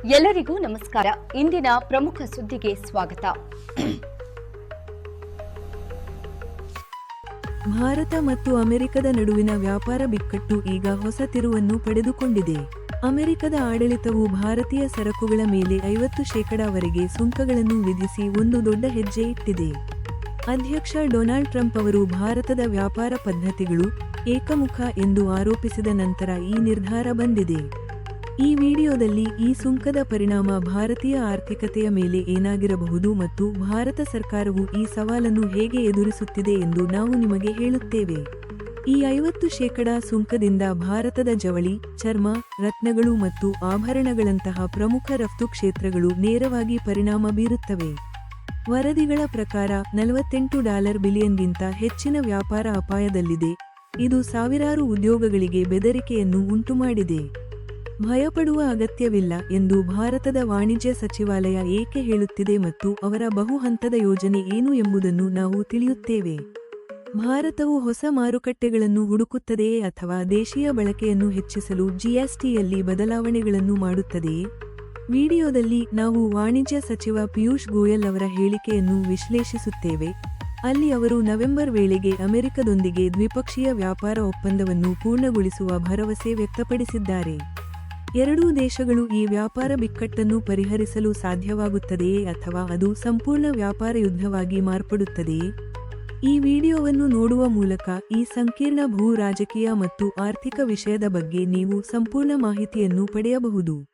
ಎಲ್ಲರಿಗೂ ನಮಸ್ಕಾರ. ಇಂದಿನ ಪ್ರಮುಖ ಸುದ್ದಿಗೆ ಸ್ವಾಗತ. ಭಾರತ ಮತ್ತು ಅಮೆರಿಕದ ನಡುವಿನ ವ್ಯಾಪಾರ ಬಿಕ್ಕಟ್ಟು ಈಗ ಹೊಸ ತಿರುವನ್ನು ಪಡೆದುಕೊಂಡಿದೆ. ಅಮೆರಿಕದ ಆಡಳಿತವು ಭಾರತೀಯ ಸರಕುಗಳ ಮೇಲೆ 50% ಸುಂಕಗಳನ್ನು ವಿಧಿಸಿ ಒಂದು ದೊಡ್ಡ ಹೆಜ್ಜೆ ಇಟ್ಟಿದೆ. ಅಧ್ಯಕ್ಷ ಡೊನಾಲ್ಡ್ ಟ್ರಂಪ್ ಅವರು ಭಾರತದ ವ್ಯಾಪಾರ ಪದ್ಧತಿಗಳು ಏಕಮುಖ ಎಂದು ಆರೋಪಿಸಿದ ನಂತರ ಈ ನಿರ್ಧಾರ ಬಂದಿದೆ. ಈ ವಿಡಿಯೋದಲ್ಲಿ ಈ ಸುಂಕದ ಪರಿಣಾಮ ಭಾರತೀಯ ಆರ್ಥಿಕತೆಯ ಮೇಲೆ ಏನಾಗಿರಬಹುದು ಮತ್ತು ಭಾರತ ಸರ್ಕಾರವು ಈ ಸವಾಲನ್ನು ಹೇಗೆ ಎದುರಿಸುತ್ತಿದೆ ಎಂದು ನಾವು ನಿಮಗೆ ಹೇಳುತ್ತೇವೆ. ಈ 50% ಸುಂಕದಿಂದ ಭಾರತದ ಜವಳಿ, ಚರ್ಮ, ರತ್ನಗಳು ಮತ್ತು ಆಭರಣಗಳಂತಹ ಪ್ರಮುಖ ರಫ್ತು ಕ್ಷೇತ್ರಗಳು ನೇರವಾಗಿ ಪರಿಣಾಮ ಬೀರುತ್ತವೆ. ವರದಿಗಳ ಪ್ರಕಾರ $48 ಬಿಲಿಯನ್ಗಿಂತ ಹೆಚ್ಚಿನ ವ್ಯಾಪಾರ ಅಪಾಯದಲ್ಲಿದೆ. ಇದು ಸಾವಿರಾರು ಉದ್ಯೋಗಗಳಿಗೆ ಬೆದರಿಕೆಯನ್ನು ಉಂಟುಮಾಡಿದೆ. ಭಯಪಡುವ ಅಗತ್ಯವಿಲ್ಲ ಎಂದು ಭಾರತದ ವಾಣಿಜ್ಯ ಸಚಿವಾಲಯ ಏಕೆ ಹೇಳುತ್ತಿದೆ ಮತ್ತು ಅವರ ಬಹು-ಹಂತದ ಯೋಜನೆ ಏನು ಎಂಬುದನ್ನು ನಾವು ತಿಳಿಯುತ್ತೇವೆ. ಭಾರತವು ಹೊಸ ಮಾರುಕಟ್ಟೆಗಳನ್ನು ಹುಡುಕುತ್ತದೆಯೇ ಅಥವಾ ದೇಶೀಯ ಬಳಕೆಯನ್ನು ಹೆಚ್ಚಿಸಲು ಜಿಎಸ್ಟಿಯಲ್ಲಿ ಬದಲಾವಣೆಗಳನ್ನು ಮಾಡುತ್ತದೆಯೇ? ವಿಡಿಯೋದಲ್ಲಿ ನಾವು ವಾಣಿಜ್ಯ ಸಚಿವ ಪಿಯೂಷ್ ಗೋಯಲ್ ಅವರ ಹೇಳಿಕೆಯನ್ನು ವಿಶ್ಲೇಷಿಸುತ್ತೇವೆ. ಅಲ್ಲಿ ಅವರು ನವೆಂಬರ್ ವೇಳೆಗೆ ಅಮೆರಿಕದೊಂದಿಗೆ ದ್ವಿಪಕ್ಷೀಯ ವ್ಯಾಪಾರ ಒಪ್ಪಂದವನ್ನು ಪೂರ್ಣಗೊಳಿಸುವ ಭರವಸೆ ವ್ಯಕ್ತಪಡಿಸಿದ್ದಾರೆ. ಎರಡೂ ದೇಶಗಳು ಈ ವ್ಯಾಪಾರ ಬಿಕ್ಕಟ್ಟನ್ನು ಪರಿಹರಿಸಲು ಸಾಧ್ಯವಾಗುತ್ತದೆಯೇ ಅಥವಾ ಅದು ಸಂಪೂರ್ಣ ವ್ಯಾಪಾರ ಯುದ್ಧವಾಗಿ ಮಾರ್ಪಡುತ್ತದೆಯೇ? ಈ ವಿಡಿಯೋವನ್ನು ನೋಡುವ ಮೂಲಕ ಈ ಸಂಕೀರ್ಣ ಭೂ ರಾಜಕೀಯ ಮತ್ತು ಆರ್ಥಿಕ ವಿಷಯದ ಬಗ್ಗೆ ನೀವು ಸಂಪೂರ್ಣ ಮಾಹಿತಿಯನ್ನು ಪಡೆಯಬಹುದು.